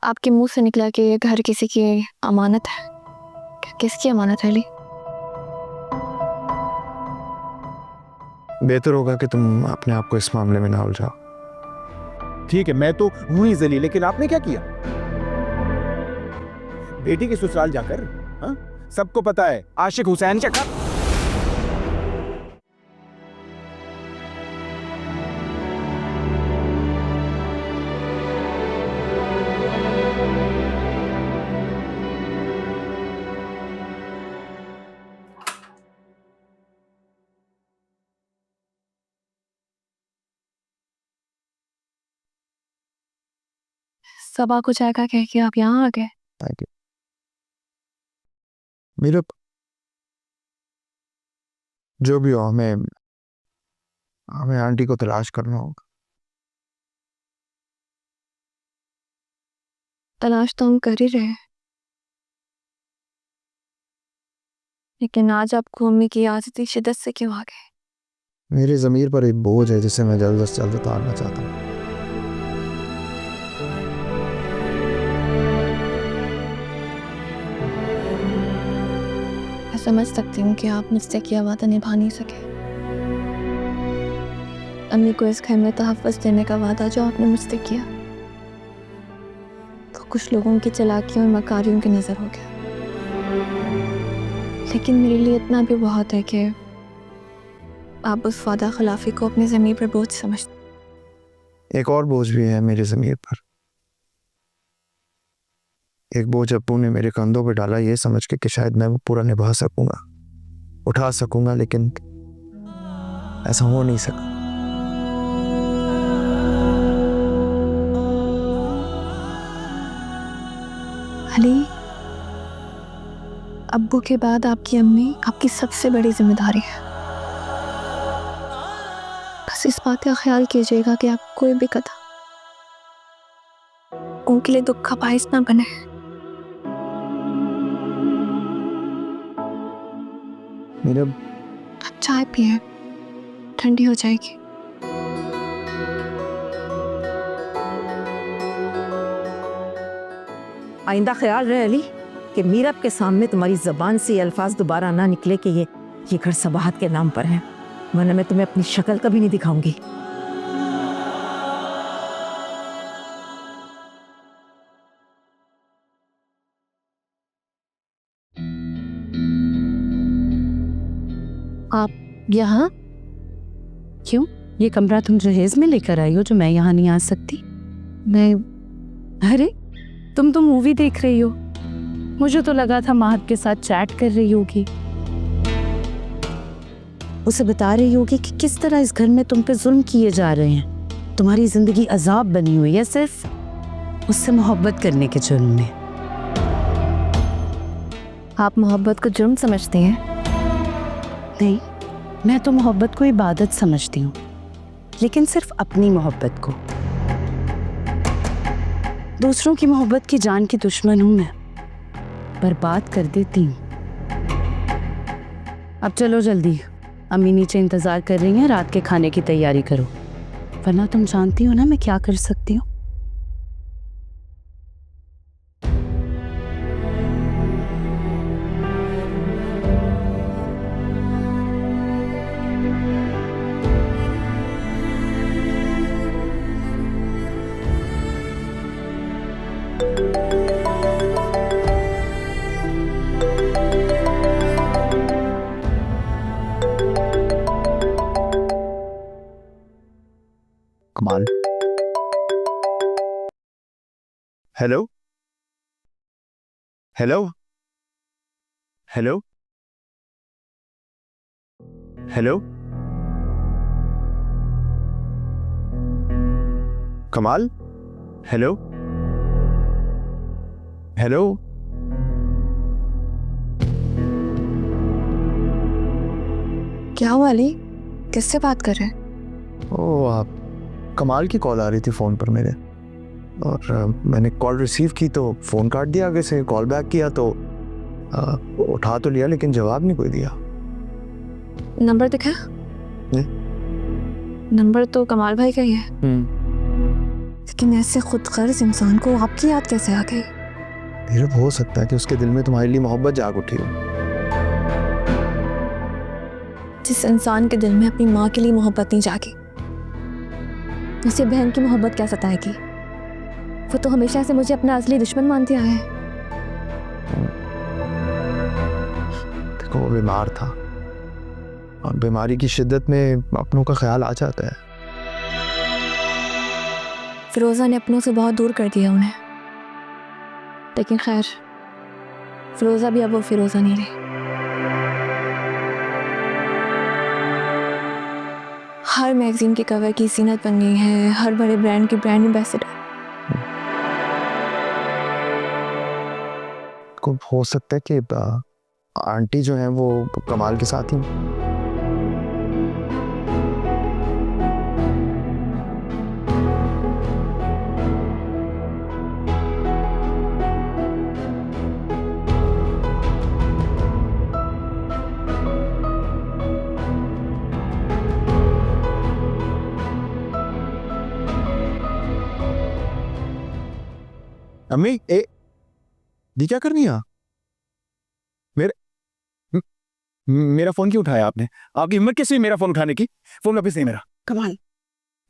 आपके मुंह से निकला कि ये घर किसी की अमानत है। किसकी अमानत है अली? बेहतर होगा कि तुम अपने आप को इस मामले में ना उलझाओ। ठीक है, मैं तो हूं ही जलील, लेकिन आपने क्या किया? बेटी के ससुराल जाकर, हाँ? सबको पता है आशिक हुसैन क्या कर। सबा को जाएगा कह के आप यहाँ आ गए। मेरा जो भी हो, हमें हमें आंटी को तलाश करना होगा। तलाश तो हम कर ही रहे हैं, लेकिन आज आपको मम्मी की याद इतनी शिद्दत से क्यों आ गए? मेरे ज़मीर पर एक बोझ है जिसे मैं जल्द से जल्द उतारना चाहता हूँ। मैं समझ सकती हूँ कि आप मुझसे किया वादा निभा नहीं सके। अम्मी को इस घर में तहफ़्फ़ुज़ देने का वादा जो आपने मुझसे किया, तो कुछ लोगों की चालाकियों और मकारियों की नज़र हो गया। लेकिन मेरे लिए इतना भी बहुत है कि आप उस वादा खिलाफी को अपनी ज़मीर पर बोझ समझते। एक और बोझ भी है मेरे ज़मीर पर। एक बोझ अब्बू ने मेरे कंधों पर डाला, ये समझ के कि शायद मैं वो पूरा निभा सकूंगा, उठा सकूंगा, लेकिन ऐसा हो नहीं सका। अली, अब्बू के बाद आपकी अम्मी आपकी सबसे बड़ी जिम्मेदारी है। बस इस बात का ख्याल कीजिएगा कि आप कोई भी कदम उनके लिए दुख का बाइस ना बने। मेरा आप चाय पिए, ठंडी हो जाएगी। आइंदा ख्याल रहे अली कि मीरब के सामने तुम्हारी ज़बान से ये अल्फाज दोबारा ना निकले कि ये घर सबाहत के नाम पर है, वरना मैं तुम्हें अपनी शक्ल कभी नहीं दिखाऊंगी। आप यहाँ क्यों? ये कमरा तुम जहेज में लेकर आई हो जो मैं यहाँ नहीं आ सकती? मैं अरे तुम तो मूवी देख रही हो, मुझे तो लगा था महक के साथ चैट कर रही होगी। उसे बता रही होगी कि किस तरह इस घर में तुम पे जुल्म किए जा रहे हैं, तुम्हारी जिंदगी अजाब बनी हुई है सिर्फ उससे मोहब्बत करने के जुर्म में। आप मोहब्बत को जुर्म समझती हैं? नहीं, मैं तो मोहब्बत को इबादत समझती हूँ, लेकिन सिर्फ अपनी मोहब्बत को। दूसरों की मोहब्बत की जान की दुश्मन हूं मैं, बर्बाद कर देती हूँ। अब चलो जल्दी, अम्मी नीचे इंतजार कर रही हैं, रात के खाने की तैयारी करो, वरना तुम जानती हो ना मैं क्या कर सकती हूँ। कमाल। हेलो हेलो हेलो हेलो कमाल। हेलो हेलो क्या हुआ अली? किससे बात कर रहे हैं? ओ, आप कमाल की कॉल आ रही थी फ़ोन पर मेरे, और मैंने कॉल रिसीव की तो फ़ोन काट दिया आगे से। कॉल बैक किया तो उठा तो लिया, लेकिन जवाब नहीं कोई दिया। नंबर दिखा? नंबर तो कमाल भाई का ही है। लेकिन ऐसे खुद गर्ज इंसान को आपकी याद कैसे आ गई? नीरब, हो सकता है कि उसके दिल में तुम्हारे लिए मोहब्बत जाग उठी हो। जिस इंसान के दिल में अपनी माँ के लिए मोहब्बत नहीं जागी, उसे बहन की मोहब्बत क्या सताएगी? वो तो हमेशा से मुझे अपना असली दुश्मन मानते आया है। देखो, वो बीमार था और बीमारी की शिद्दत में अपनों का ख्याल आ जाता है। फिरोज़ा ने अपनों से बहुत दूर कर दिया उन्हें, लेकिन खैर फिरोज़ा भी अब वो फिरोज़ा नहीं रही। हर मैगजीन के कवर की जीनत बन गई है, हर बड़े ब्रांड की ब्रांड एम्बेसडर। को हो सकता है कि आंटी जो है वो कमाल के साथ ही। अम्मी, दी क्या करनी है? मेरा फोन क्यों उठाया आपने? आपकी हिम्मत कैसे हुई मेरा फोन उठाने की? फोन वापस नहीं मेरा। कमाल,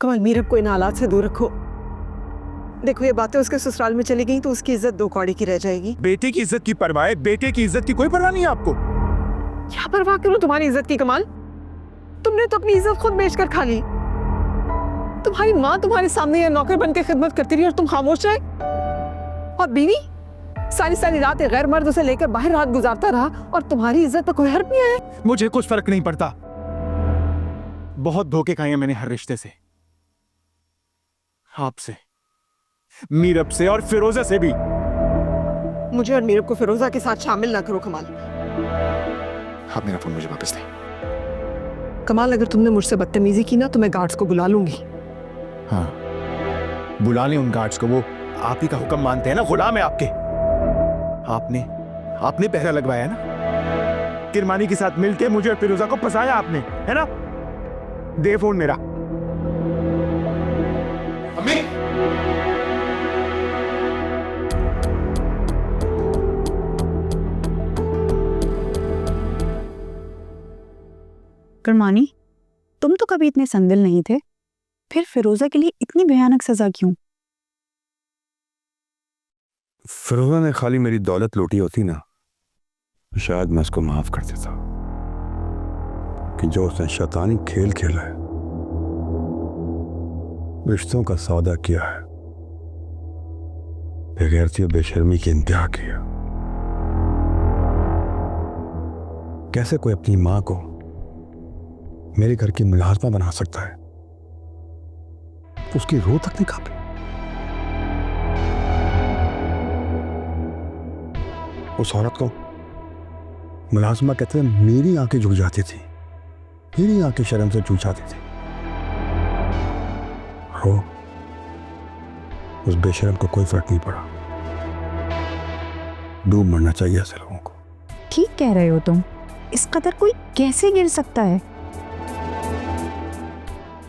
कमाल, मीरब को इन हालात से दूर रखो। देखो, ये बातें उसके ससुराल में चली गई तो उसकी इज्जत दो कौड़ी की रह जाएगी। बेटे की इज्जत की परवाह है, बेटे की इज्जत की कोई परवाह नहीं है आपको। क्या परवाह करूं तुम्हारी इज्जत की कमाल? तुमने तो अपनी इज्जत खुद बेचकर खा ली। तुम्हारी माँ तुम्हारे सामने ये नौकर बन के खिदमत करती रही और तुम खामोश रहे। और बीवी सारी सारी रात गैर मर्द उसे लेकर बाहर रात गुजारता रहा और तुम्हारी इज्जत पर कोई हर्फ नहीं आया। मुझे कुछ फर्क नहीं पड़ता। बहुत धोखे खाए हैं मैंने हर रिश्ते से, आपसे, मीरब से और फिरोजा से भी। मुझे और मीरब को फिरोजा के साथ शामिल ना करो कमाल। आप मेरा फोन मुझे वापस दें। कमाल, अगर तुमने मुझसे बदतमीजी की ना तो मैं गार्ड्स को बुला लूंगी। हाँ, बुला लें उन गार्ड्स को, वो आप ही का हुक्म मानते हैं ना, गुलाम है आपके। आपने पहरा लगवाया ना, किरमानी के साथ मिलके मुझे और फिरोजा को फंसाया आपने, है ना? दे फोन मेरा। अम्मी, करमानी, तुम तो कभी इतने संदिल नहीं थे, फिर फिरोजा के लिए इतनी भयानक सजा क्यों? फिरोजा ने खाली मेरी दौलत लूटी होती ना, तो शायद मैं उसको माफ कर देता। कि जो उसने शैतानी खेल खेला है, रिश्तों का सौदा किया है, बेगैरती और बेशर्मी की इंतहा किया। कैसे कोई अपनी मां को मेरे घर की मुलाजमा बना सकता है? उसकी रूह तक नहीं कांपी। उस औरत को मुलाजमा कहते हैं, मेरी आंखें झुक जाती थी, मेरी आंखें शर्म से चूक जाती थी। रो, उस बेशरम को कोई फर्क नहीं पड़ा। डूब मरना चाहिए ऐसे लोगों को। ठीक कह रहे हो तुम, इस कदर कोई कैसे गिर सकता है?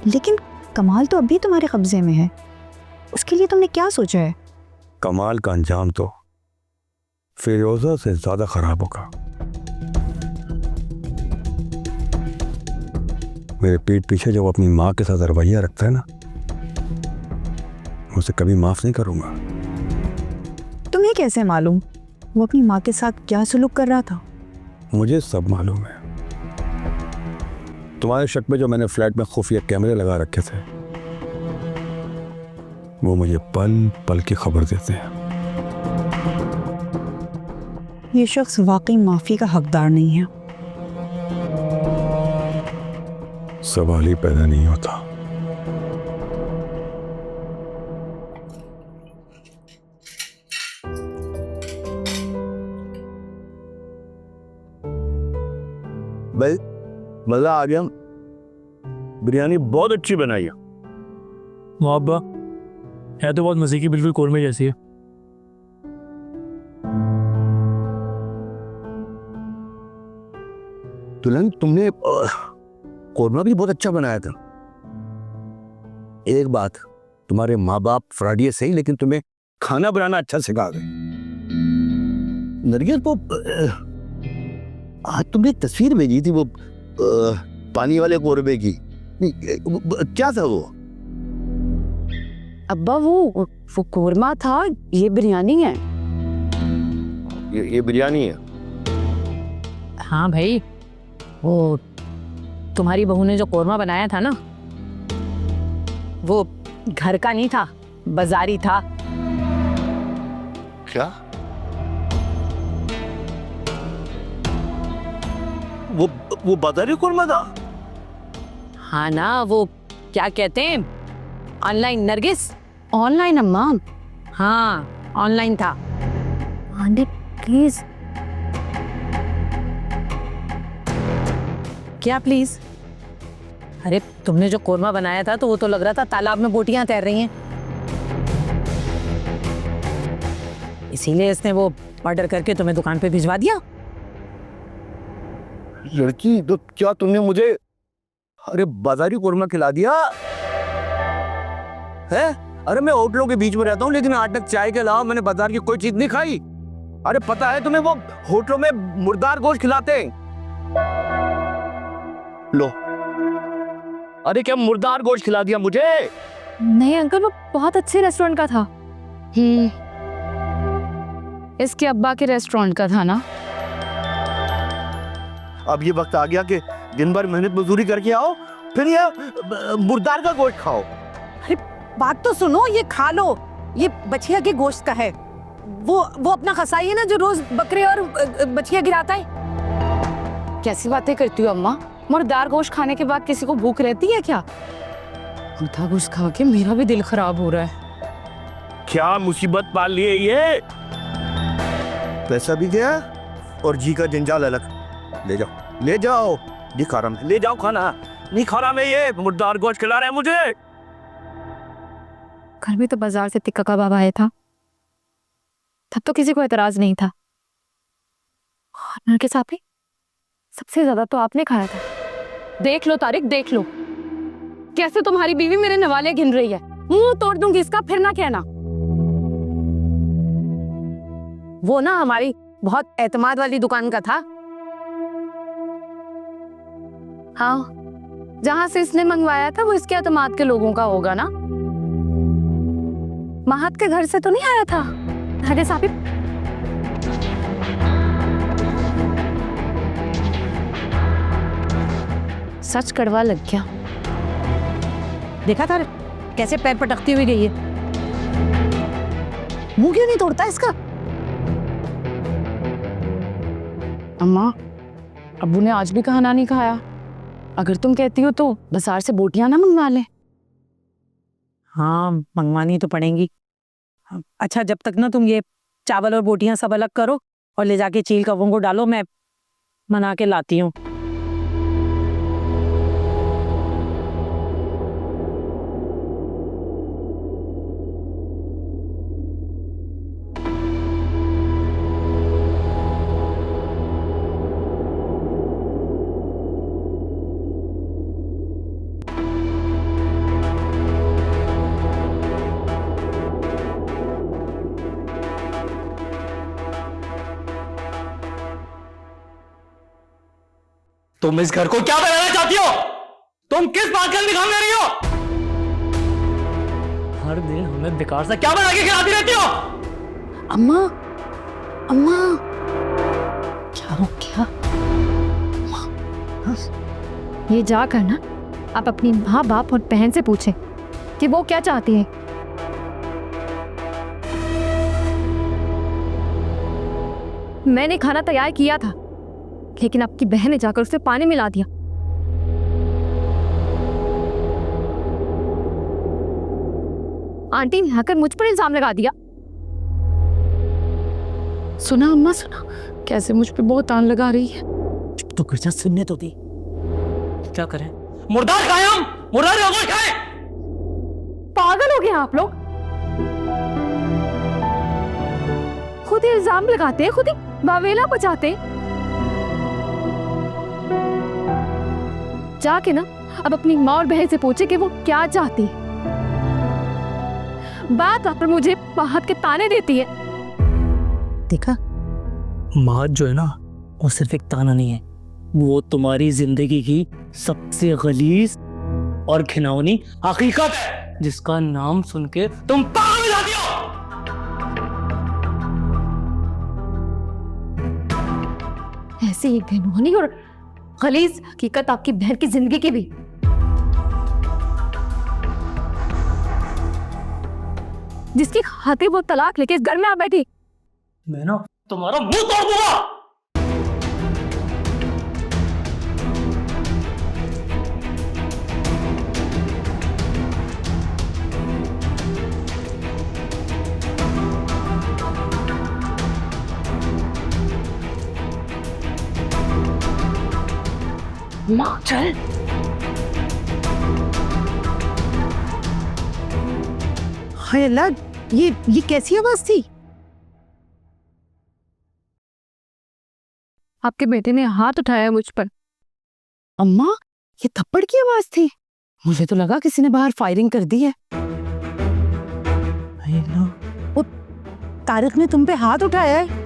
लेकिन कमाल तो अभी तुम्हारे कब्जे में है, उसके लिए तुमने क्या सोचा है? कमाल का अंजाम तो फिरोजा से ज्यादा खराब होगा। मेरे पीठ पीछे जो वो अपनी माँ के साथ रवैया रखता है ना, उसे कभी माफ नहीं करूंगा। तुम्हें कैसे मालूम वो अपनी माँ के साथ क्या सलूक कर रहा था? मुझे सब मालूम है। तुम्हारे शक में जो मैंने फ्लैट में खुफिया कैमरे लगा रखे थे, वो मुझे पल पल की खबर देते हैं। ये शख्स वाकई माफी का हकदार नहीं है। सवाल ही पैदा नहीं होता। भाई, मजा आ गया। बिरयानी बहुत अच्छी बनाई है। मुहब्बा है तो बहुत मजे की, बिल्कुल कोरमे जैसी है। दुल्हन, तुमने कोरमा भी बहुत अच्छा बनाया था। एक बात, तुम्हारे माँ बाप फ्रॉडिये सही, लेकिन तुम्हें खाना बनाना अच्छा सिखा गए। नरगिस, वो आज तुमने एक तस्वीर भेजी थी, वो पानी वाले कोरबे की, क्या था वो? अब्बा वो कोरमा था, ये बिरयानी है। ये बिरयानी है? हाँ भाई, वो तुम्हारी बहू ने जो कोरमा बनाया था ना, वो घर का नहीं था, बाजारी था। क्या? वो बाजारी कोरमा था? हाँ ना, वो क्या कहते हैं, ऑनलाइन। नरगिस, ऑनलाइन अम्मा? हाँ ऑनलाइन था। Aunty please. क्या प्लीज? अरे तुमने जो कोरमा बनाया था तो वो तो लग रहा था तालाब में बोटियां तैर रही हैं, इसीलिए इसने वो ऑर्डर करके तुम्हें दुकान पे भिजवा दिया। लड़की, तो क्या तुमने मुझे अरे बाजारी कोरमा खिला दिया है? अरे मैं होटलों के बीच में रहता हूँ, लेकिन आज तक चाय के अलावा मैंने बाजार की कोई चीज नहीं खाई। अरे पता है तुम्हें, वो होटलों में मुर्दार गोश्त खिलाते हैं। लो, अरे क्या मुर्दार गोश्त खिला दिया मुझे? नहीं अंकल, वो बहुत अच्छे रेस्टोरेंट का था। इसके अब्बा के रेस्टोरेंट का था ना। अब ये वक्त आ गया कि दिन भर मेहनत मजदूरी करके आओ, फिर ये मुर्दार का गोश्त खाओ। अरे बात तो सुनो, ये खा लो, ये बछिया के गोश्त का है। वो अपना कसाई है ना, जो रोज बकरे और बछिया गिराता है। कैसी बातें करती हो अम्मा? मुर्दार गोश्त खाने के बाद किसी को भूख रहती है क्या? मुर्दा गोश्त खा के मेरा भी दिल खराब हो रहा है। क्या मुसीबत पाल ली है ये? पैसा भी गया और जी का जंजाल अलग। ले जाओ, ले जाओ, नहीं खा रहा मैं, ले जाओ खाना, नहीं खा रहा मैं, ये मुर्दार गोश्त खिला रहे हैं मुझे। घर में तो बाजार से टिक्का कबाब आया था, तब तो किसी को एतराज नहीं था। और नरगिस आपी, सबसे ज्यादा तो आपने खाया था। देख लो तारिक, देख लो कैसे तुम्हारी बीवी मेरे नवाले गिन रही है। मुंह तोड़ दूंगी इसका, फिर ना कहना। वो ना हमारी बहुत एतमाद वाली दुकान का था। हाँ, जहां से इसने मंगवाया था वो इसके एतमाद के लोगों का होगा ना। महत के घर से तो नहीं आया था नरगिस आपी। सच कड़वा लग गया। देखा था कैसे पैर पटकती हुई गई है। मुंह क्यों नहीं तोड़ता इसका? अम्मा, अब्बू ने आज भी खाना नहीं खाया। अगर तुम कहती हो तो बाजार से बोटियां ना मंगवा ले। हाँ मंगवानी तो पड़ेंगी। अच्छा, जब तक ना तुम ये चावल और बोटियां सब अलग करो और ले जाके चील कौवों को डालो, मैं मना के लाती हूँ। तुम इस घर को क्या बनाना चाहती हो? तुम किस बात का निकाल ले रही हो? हर दिन हमें बेकार सा क्या बना के खिलाती रहती हो? अम्मा, अम्मा, क्या हो गया? ये जाकर ना आप अपनी माँ बाप और बहन से पूछें कि वो क्या चाहती है। मैंने खाना तैयार किया था, लेकिन आपकी बहन ने जाकर उसे पानी मिला दिया। आंटी ने आकर मुझ पर इल्जाम लगा दिया। सुना अम्मा, सुना कैसे मुझ पे बहुत तान लगा रही है। चुप तो कर जा, सुनने तो दी। क्या करें? मुर्दार खाए हम, मुर्दार लोगों खाए। पागल हो गए आप लोग। खुद ही इल्जाम लगाते हैं, खुद ही बावेला बचाते हैं। जाके ना अब अपनी माँ और बहन से पूछे कि वो क्या चाहती है। बात बात पर मुझे बात के ताने देती है। देखा, महक जो है ना, वो सिर्फ एक ताना नहीं है, वो तुम्हारी जिंदगी की सबसे गलीज और घिनौनी हकीकत है, जिसका नाम सुन के तुम पागल हो जाती हो। ऐसी एक घिनौनी और गलीज हकीकत आपकी बहन की जिंदगी की भी। जिसकी खातिर वो तलाक लेके इस घर में आ बैठी। मैं ना तुम्हारा मुंह तोड़ दूंगा। चल। हाय अल्लाह, ये कैसी आवाज थी? आपके बेटे ने हाथ उठाया मुझ पर। अम्मा, ये थप्पड़ की आवाज थी। मुझे तो लगा किसी ने बाहर फायरिंग कर दी है। हाय अल्लाह, वो तारिक ने तुम पे हाथ उठाया है।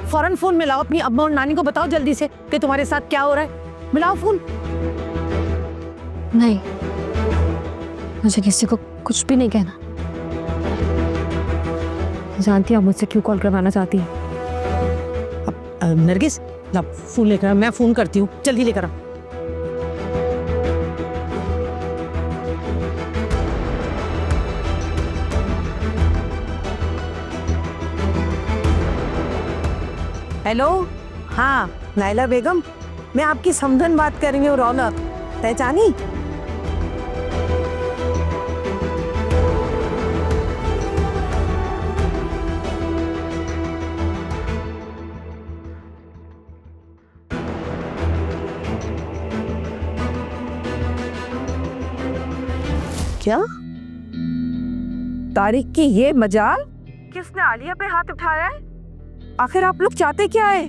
फौरन फोन मिलाओ अपनी अम्मा और नानी को, बताओ जल्दी से कि तुम्हारे साथ क्या हो रहा है। मिलाओ फोन। नहीं, मुझे किसी को कुछ भी नहीं कहना। जानती हो आप मुझसे क्यों कॉल करवाना चाहती है? अब नरगिस, ला फोन लेकर आ, मैं फोन करती हूँ, जल्दी लेकर आ। हेलो, हाँ नाइला बेगम, मैं आपकी समधन बात कर रही हूँ। रौनक पहचानी? क्या तारिक की ये मजाल? किसने आलिया पे हाथ उठाया है? आखिर आप लोग चाहते क्या है?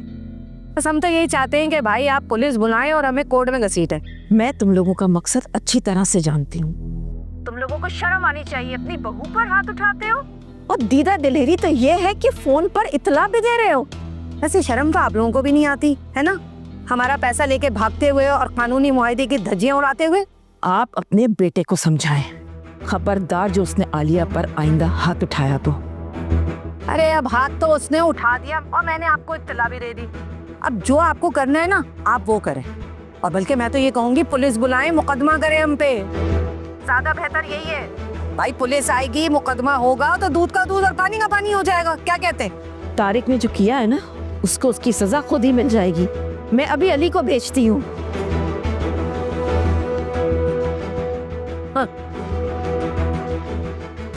बस हम तो यही चाहते हैं कि भाई आप पुलिस बुलाएं और हमें कोर्ट में घसीटें। मैं तुम लोगों का मकसद अच्छी तरह से जानती हूँ। तुम लोगों को शर्म आनी चाहिए, अपनी बहू पर हाथ उठाते हो। और दीदा दिलेरी तो ये है कि फोन पर इतला भी दे रहे हो। ऐसी शर्म तो आप लोगों को भी नहीं आती है ना, हमारा पैसा लेके भागते हुए और कानूनी मुआहदे की धज्जियां उड़ाते हुए। आप अपने बेटे को समझाएं, खबरदार जो उसने आलिया पर आइंदा हाथ उठाया तो। अरे अब हाथ तो उसने उठा दिया और मैंने आपको इत्तला भी दे दी। अब जो आपको करना है ना, आप वो करें। और बल्कि मैं तो ये कहूंगी पुलिस बुलाएं, मुकदमा करें हम पे, ज्यादा बेहतर यही है। भाई पुलिस आएगी, मुकदमा होगा तो दूध का दूध और पानी का पानी हो जाएगा। क्या कहते हैं? तारिक ने जो किया है ना, उसको उसकी सजा खुद ही मिल जाएगी। मैं अभी अली को भेजती हूँ। हाँ।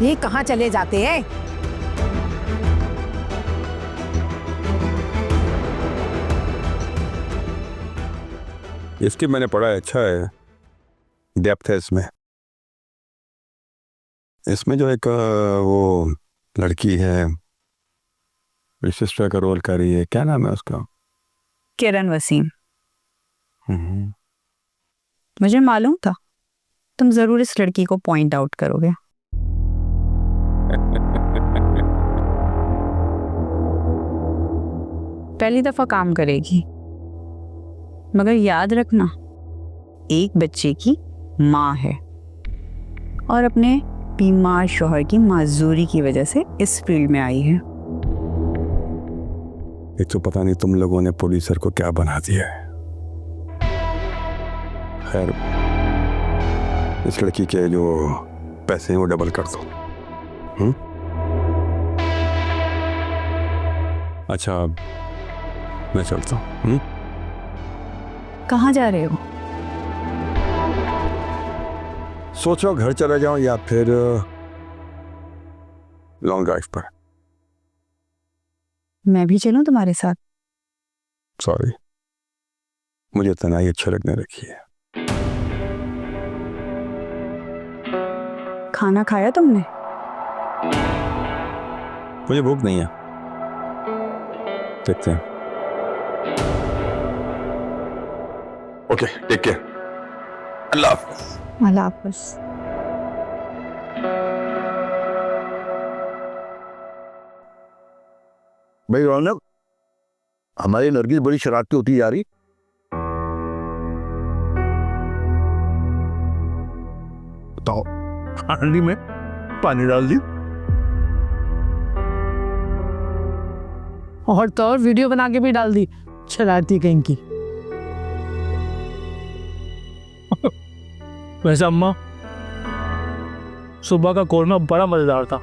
ये कहाँ चले जाते हैं? इसकी मैंने पढ़ा है, अच्छा है, डेप्थ है इसमें। इसमें जो एक वो लड़की है, सिस्टर का रोल कर रही है, क्या नाम है उसका? किरण वसीम। मुझे मालूम था तुम जरूर इस लड़की को पॉइंट आउट करोगे। पहली दफा काम करेगी, मगर याद रखना एक बच्चे की माँ है और अपने बीमार शौहर की माजूरी की वजह से इस फील्ड में आई है। एक तो पता नहीं तुम लोगों ने पुलिसर को क्या बना दिया है। खैर, इस लड़की के जो पैसे हैं वो डबल कर दो। अच्छा, मैं चलता हूँ। कहाँ जा रहे हो? सोचो घर चला जाऊं या फिर लॉन्ग ड्राइव पर। मैं भी चलूं तुम्हारे साथ? सॉरी, मुझे तनाई अच्छा लगने रखी है। खाना खाया तुमने? मुझे भूख नहीं है, देखते हैं। Okay, take care. अल्लाह हाफ़िज़। अल्लाह हाफ़िज़। भाई रौनक, हमारी नरगिस बड़ी शरारती होती जा रही। बताओ, हांडी में पानी डाल दी और तो और वीडियो बना के भी डाल दी, शरारती कहीं की। वैसे अम्मा, सुबह का कोरमा बड़ा मजेदार था।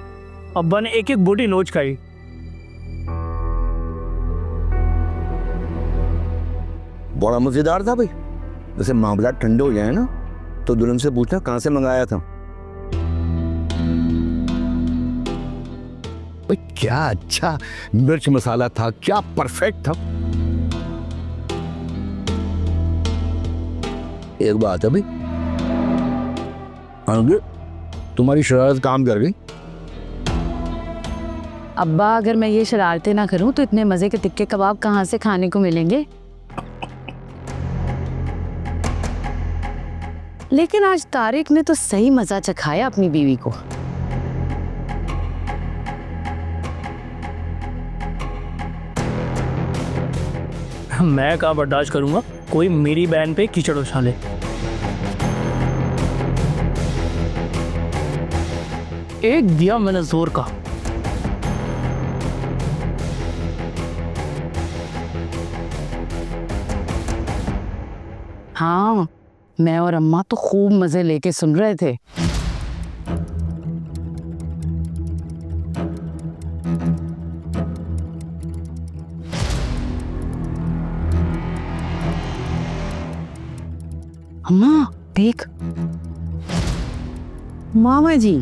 अब्बा ने एक एक बोटी नोच खाई। बड़ा मजेदार था भाई। जैसे मामला ठंडे हो जाए ना तो दुल्हन से पूछना कहाँ से मंगाया था। भाई क्या अच्छा मिर्च मसाला था, क्या परफेक्ट था। एक बात है भाई, आगे तुम्हारी शरारत काम कर गई। अब्बा, अगर मैं ये शरारतें ना करूं तो इतने मजे के टिक्के कबाब कहाँ से खाने को मिलेंगे? लेकिन आज तारिक ने तो सही मजा चखाया अपनी बीवी को। मैं कहाँ बर्दाश्त करूंगा कोई मेरी बहन पे कीचड़ उछाले। एक दिया मैंने जोर का। हाँ, मैं और अम्मा तो खूब मजे लेके सुन रहे थे। अम्मा देख, मामा जी।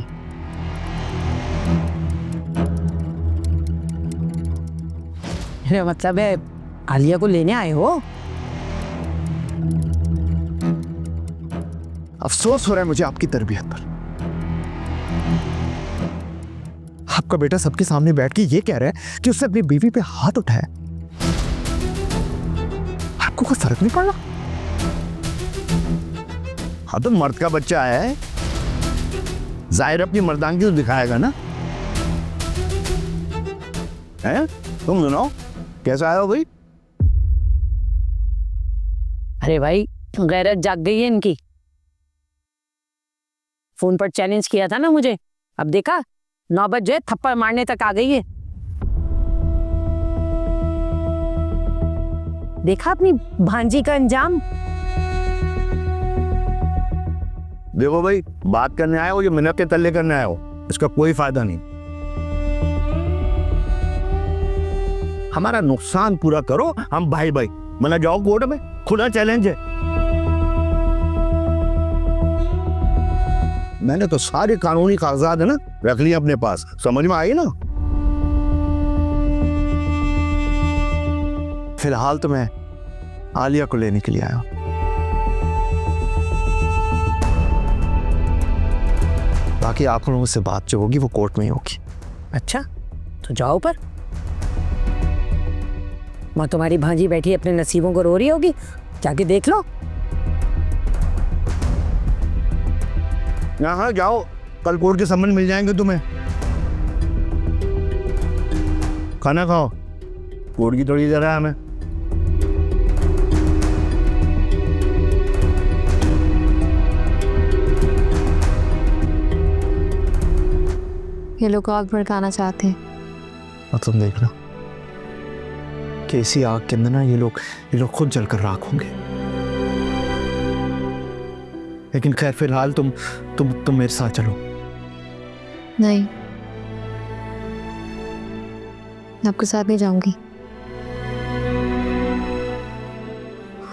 मेरा मतलब है आलिया को लेने आए हो? अफसोस हो रहा है मुझे आपकी तरबियत पर। आपका बेटा सबके सामने बैठ के ये कह रहा है कि उससे अपनी बीवी पे हाथ उठाया। आपको कोई फर्क नहीं पड़ रहा? हाँ तो मर्द का बच्चा है, जाहिर अपनी मर्दानगी तो दिखाएगा ना। हैं? तुम सुनाओ, कैसा आया हो भाई? अरे भाई, गैरत जाग गई है इनकी। फोन पर चैलेंज किया था ना मुझे, अब देखा नौबत जो है थप्पड़ मारने तक आ गई है। देखा अपनी भांजी का अंजाम। देखो भाई, बात करने आए हो या मिनट के तल्ले करने आए हो, इसका कोई फायदा नहीं। हमारा नुकसान पूरा करो, हम भाई भाई। मना जाओ कोर्ट में, खुला चैलेंज है। मैंने तो सारे कानूनी कागजात है ना रख लिए अपने पास, समझ में आई ना। फिलहाल तो मैं आलिया को लेने के लिए आया हूं। बाकी आप लोगों से बात जो होगी वो कोर्ट में ही होगी। अच्छा, तो जाओ पर। माँ तुम्हारी भांजी बैठी अपने नसीबों को रो रही होगी, जाके देख लो। हाँ जाओ, कल कोर्ट के सम्मन मिल जाएंगे तुम्हें। खाना खाओ, कोर्ट की थोड़ी देर है हमें। ये लोग आग भड़काना चाहते हैं। और तुम देखना कि इसी आग के अंदर ना ये लोग खुद जलकर राख होंगे। लेकिन खैर फिलहाल तुम मेरे साथ चलो। नहीं, मैं आपके साथ नहीं जाऊंगी।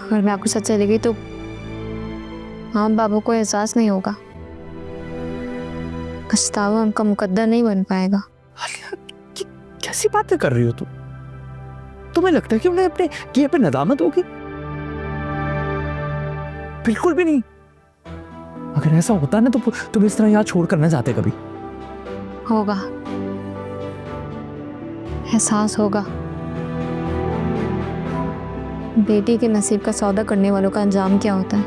अगर मैं आपके साथ चली गई तो माँ बाबू को एहसास नहीं होगा, पछतावा उनका मुकद्दर नहीं बन पाएगा। कैसी बातें कर रही हो तुम? तुम्हें लगता है कि उन्हें अपने किए पे नदामत होगी? बिल्कुल भी नहीं। अगर ऐसा होता ना तो तुम इस तरह यहाँ छोड़ कर ना जाते कभी। होगा, एहसास होगा। बेटी के नसीब का सौदा करने वालों का अंजाम क्या होता है,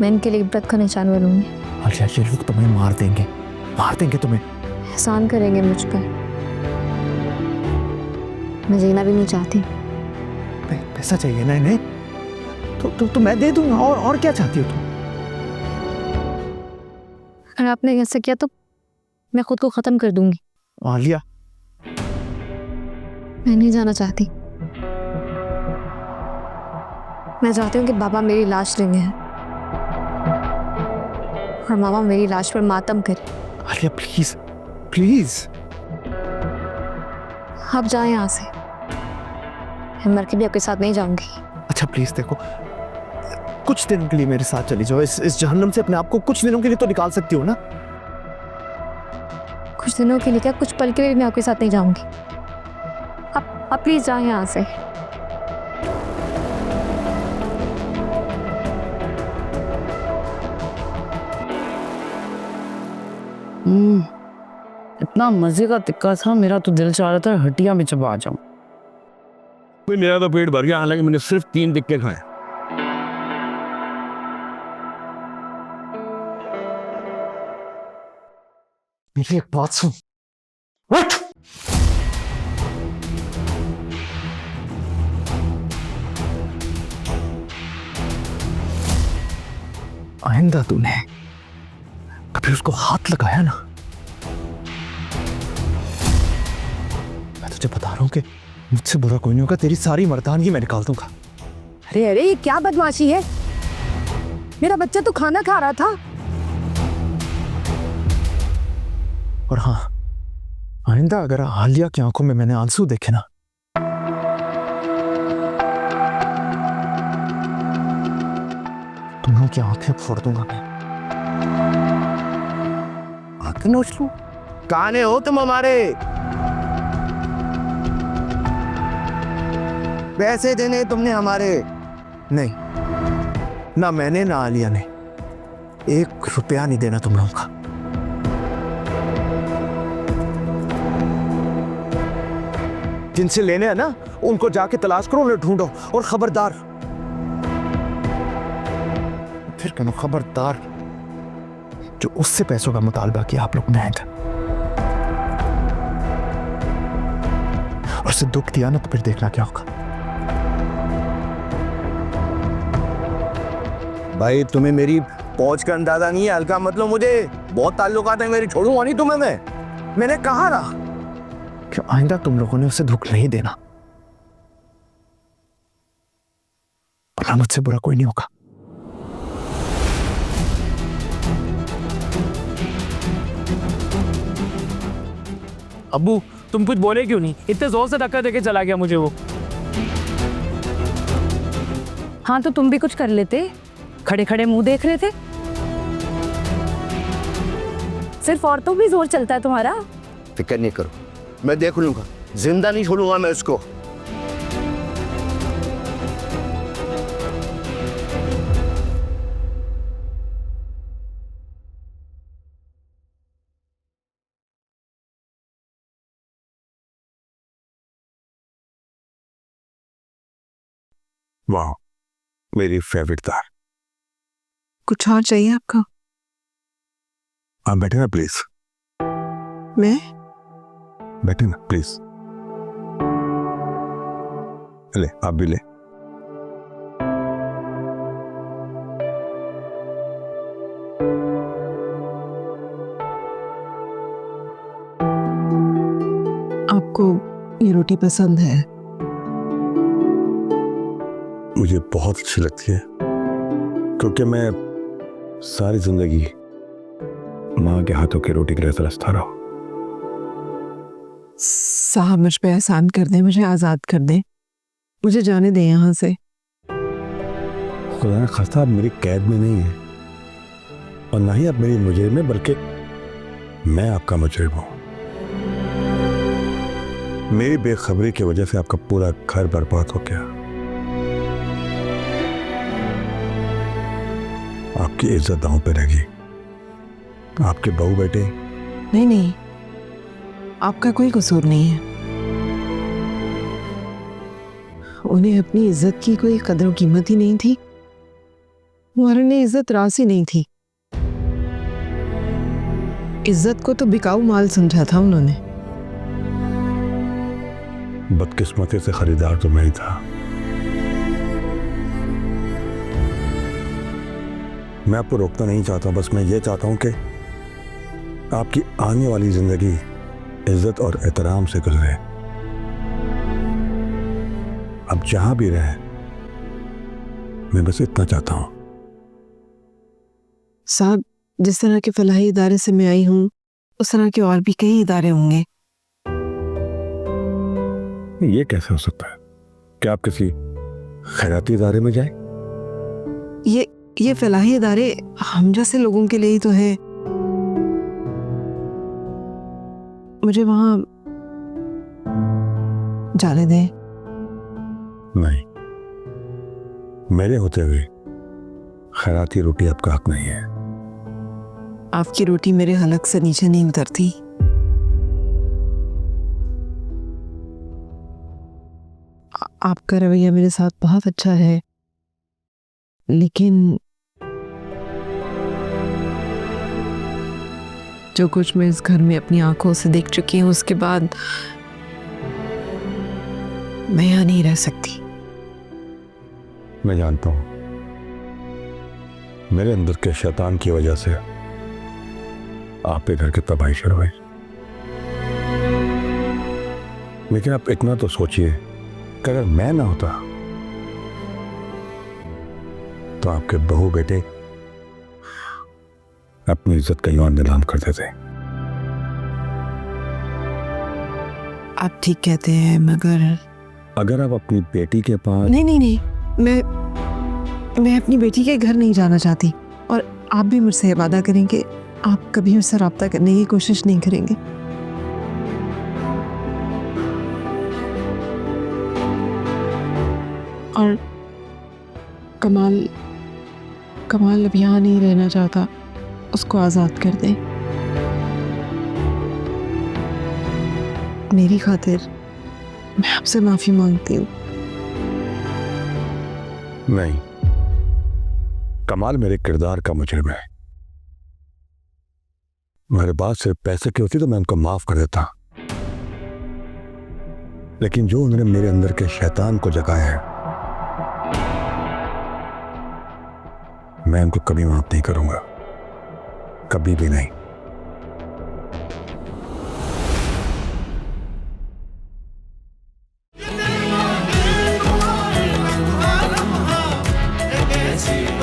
मैं इनके लिए इब्रत का निशान बनूंगी। अच्छा, ये लोग तुम्हें मार देंगे तुम्हें। एहसान करेंगे मुझ पर। मैं जीना भी नहीं चाहती। पैसा चाहिए ना इन्हें? तो मैं दे दूंगा। और क्या चाहती हो तुम? अगर आपने ऐसा किया तो मैं खुद को ख़त्म कर दूंगी। आलिया, मैं नहीं जाना चाहती। मैं चाहती हूँ कि बाबा मेरी लाश लेंगे हैं और मामा मेरी लाश पर मातम करे। Alia please please. आप जाएं यहाँ से, मैं मर के भी आपके साथ नहीं जाऊंगी। अच्छा प्लीज देखो, कुछ दिनों के लिए मेरे साथ चली जाओ। इस जहन्नम से अपने आप को कुछ दिनों के लिए तो निकाल सकती हो ना? कुछ दिनों के लिए क्या, कुछ पल के लिए मैं आपके साथ नहीं जाऊंगी। आप प्लीज जाएं यहाँ से। इतना मजे का टिक्का था, मेरा तो दिल चाह रहा था हड्डियां में चबा जाऊं। मेरा तो पेट भर गया, हालांकि मैंने सिर्फ 3 टिक्के खाए। मेरी एक बात सुन। आइंदा तूने कभी उसको हाथ लगाया ना, मैं तुझे बता रहा हूं कि मुझसे बुरा कोई नहीं होगा। तेरी सारी मर्दानगी मैं निकाल दूंगा। अरे अरे, ये क्या बदमाशी है? मेरा बच्चा तो खाना खा रहा था। और हाँ, आइंदा अगर आलिया की आंखों में मैंने आंसू देखे ना, तुम लोगों की आंखें फोड़ दूंगा मैं। आंखें नोच लूं? काने हो तुम हमारे? पैसे देने तुमने हमारे? नहीं, ना मैंने ना आलिया ने 1 रुपया नहीं देना तुम लोगों का। जिनसे लेने हैं ना, उनको जाके तलाश करो, उन्हें ढूंढो। और खबरदार, फिर कहना खबरदार, जो उससे पैसों का मुतालबा किया आप लोग ने आएगा और उसे दुख दिया ना, तो फिर देखना क्या होगा। भाई तुम्हें मेरी पहुंच का अंदाजा नहीं है, हल्का मतलब मुझे बहुत ताल्लुकात है मेरी, छोड़ूंगा नहीं तुम्हें मैंने कहा ना कि आइंदा तुम लोगों ने उसे दुख नहीं देना, वरना मुझसे बुरा कोई नहीं होगा। अब्बू तुम कुछ बोले क्यों नहीं? इतने जोर से धक्का देके चला गया मुझे वो। हाँ तो तुम भी कुछ कर लेते, खड़े खड़े मुंह देख रहे थे। सिर्फ औरतों भी जोर चलता है तुम्हारा। फिक्र नहीं करो, मैं देख लूंगा, जिंदा नहीं छोड़ूंगा मैं उसको। वाह, मेरी फेवरेट दाल। कुछ और चाहिए आपका? आप बैठे ना प्लीज। मैं? बैठे ना प्लीज। ले, आप भी ले। आपको ये रोटी पसंद है? मुझे बहुत अच्छी लगती है, क्योंकि मैं सारी जिंदगी माँ के हाथों की रोटी के लिए तरसता रहा। साहब मुझ पे एहसान कर दें, मुझे आज़ाद कर दें, मुझे जाने दें यहाँ से। खुदा न खास्ता आप मेरी कैद में नहीं है, और ना ही आप मेरी मुजरिम में, बल्कि मैं आपका मुजरिम हूँ। मेरी बेखबरी की वजह से आपका पूरा घर बर्बाद हो गया। आपकी इज्जत दांव पे रहेगी। आपके बहू बेटे। नहीं नहीं, आपका कोई कसूर नहीं है। उन्हें अपनी इज्जत की कोई कदर और कीमत ही नहीं थी, तुम्हारे ने इज्जत रास ही नहीं थी। इज्जत को तो बिकाऊ माल समझा था उन्होंने। बदकिस्मती से खरीदार तो मैं ही था। मैं आपको रोकना नहीं चाहता, बस मैं ये चाहता हूं कि आपकी आने वाली जिंदगी इज्जत और एहतराम से गुजरे। अब जहां भी रहे, मैं बस इतना चाहता हूं। साहब, जिस तरह के फलाही इदारे से मैं आई हूँ, उस तरह के और भी कई इदारे होंगे। ये कैसे हो सकता है? क्या आप किसी खैराती इदारे में जाएं? ये फलाही इदारे हम जैसे लोगों के लिए ही तो है। मुझे वहां जाने दें। नहीं, मेरे होते हुए खैराती रोटी आपका हक नहीं है। आपकी रोटी मेरे हलक से नीचे नहीं उतरती। आपका रवैया मेरे साथ बहुत अच्छा है, लेकिन जो कुछ मैं इस घर में अपनी आंखों से देख चुकी हूँ, उसके बाद मैं यहाँ नहीं रह सकती। मैं जानता हूं, मेरे अंदर के शैतान की वजह से आपके घर की तबाही शुरू हुई। लेकिन आप इतना तो सोचिए कि अगर मैं ना होता तो आपके बहू बेटे अपनी इज्जत कहीं और नीलाम कर देते। आप ठीक कहते हैं, मगर अगर आप अपनी बेटी के पास नहीं, मैं अपनी बेटी के घर नहीं जाना चाहती, और आप भी मुझसे वादा करेंगे आप कभी मुझसे रब्ता करने की कोशिश नहीं करेंगे। और कमाल अब यहाँ नहीं रहना चाहता, उसको आज़ाद कर दें। मेरी खातिर मैं आपसे माफ़ी मांगती हूँ। नहीं, कमाल मेरे किरदार का मुजरिम है। मेरे बात सिर्फ पैसे की होती तो मैं उनको माफ कर देता, लेकिन जो उन्होंने मेरे अंदर के शैतान को जगाया है, मैं उनको कभी माफ नहीं करूंगा, कभी भी नहीं। See